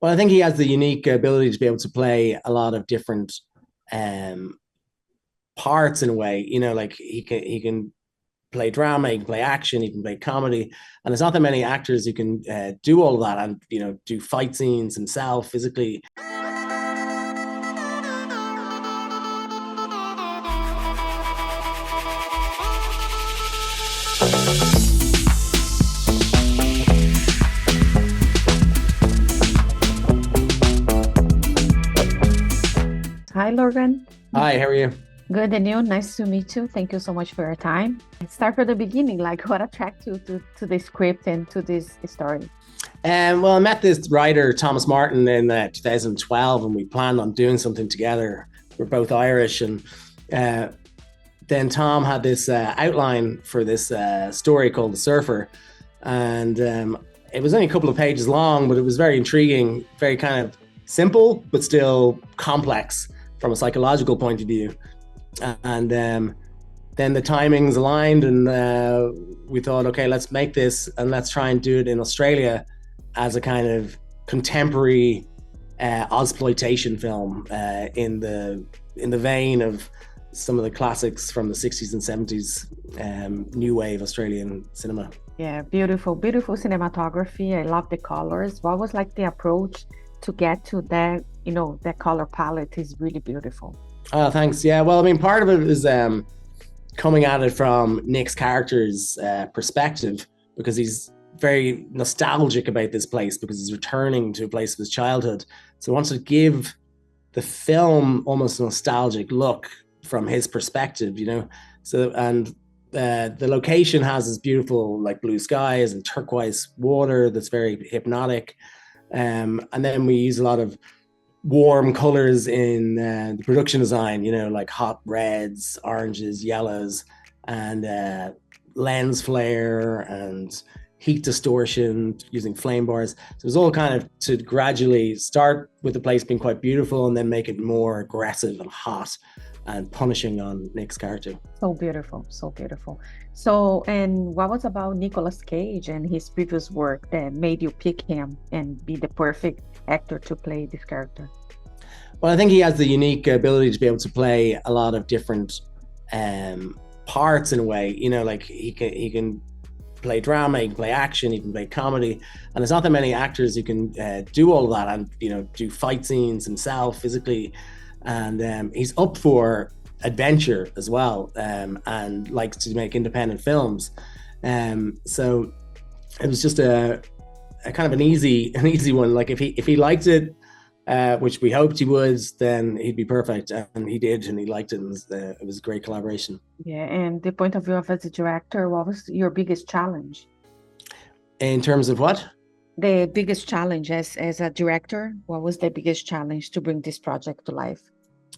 Well, I think he has the unique ability to be able to play a lot of different um, parts in a way. Like he can play drama, he can play action, he can play comedy, and there's not that many actors who can do all of that and do fight scenes himself physically. Hi, Lorcan. Hi, how are you? Good, and you? Nice to meet you. Thank you so much for your time. Let's start from the beginning. Like, what attracted you to the script and to this story? Well, I met this writer, Thomas Martin, in 2012, and we planned on doing something together. We're both Irish, and then Tom had this outline for this story called The Surfer, and it was only a couple of pages long, but it was very intriguing, very kind of simple, but still complex from a psychological point of view. And then the timings aligned, and we thought, okay, let's make this and let's try and do it in Australia as a kind of contemporary Ozploitation film in the vein of some of the classics from the 60s and 70s new wave Australian cinema. Yeah, beautiful cinematography. I love the colors. What was like the approach to get to that? That color palette is really beautiful. Oh, thanks. Yeah, well, I mean, part of it is coming at it from Nick's character's perspective, because he's very nostalgic about this place because he's returning to a place of his childhood. So I wanted to give the film almost a nostalgic look from his perspective, So, and the location has this beautiful, like, blue skies and turquoise water that's very hypnotic. And then we use a lot of warm colors in the production design, like hot reds, oranges, yellows, and lens flare and heat distortion using flame bars. So it was all kind of to gradually start with the place being quite beautiful and then make it more aggressive and hot and punishing on Nick's character. So beautiful, so beautiful. So, and what was about Nicolas Cage and his previous work that made you pick him and be the perfect actor to play this character? Well, I think he has the unique ability to be able to play a lot of different parts in a way. Like he can play drama, he can play action, he can play comedy, and there's not that many actors who can do all of that and do fight scenes himself physically. And he's up for adventure as well, and likes to make independent films. So it was just a kind of an easy one. Like if he liked it, which we hoped he would, then he'd be perfect, and he did, and he liked it, and it was a great collaboration. Yeah, and the point of view of as a director, what was your biggest challenge? In terms of what? The biggest challenge as a director, what was the biggest challenge to bring this project to life?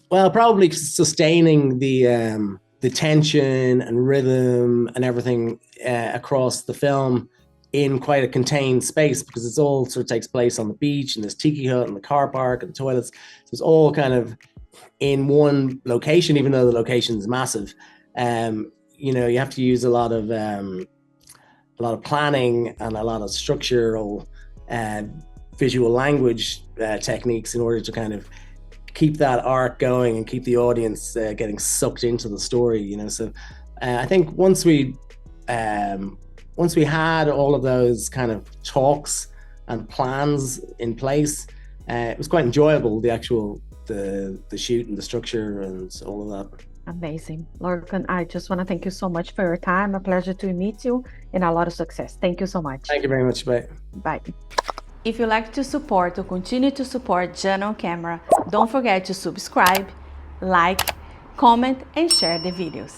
Well, probably sustaining the tension and rhythm and everything across the film in quite a contained space, because it's all sort of takes place on the beach and this tiki hut and the car park and the toilets. So it's all kind of in one location, even though the location is massive. You have to use a lot of planning and a lot of structural visual language techniques in order to kind of keep that arc going and keep the audience getting sucked into the story. So I think once we had all of those kind of talks and plans in place, it was quite enjoyable, the shoot and the structure and all of that. Amazing. Lorcan, I just want to thank you so much for your time. A pleasure to meet you, and a lot of success. Thank you so much. Thank you very much. Bye. Bye. If you like to support or continue to support Jana on Camera, don't forget to subscribe, like, comment, and share the videos.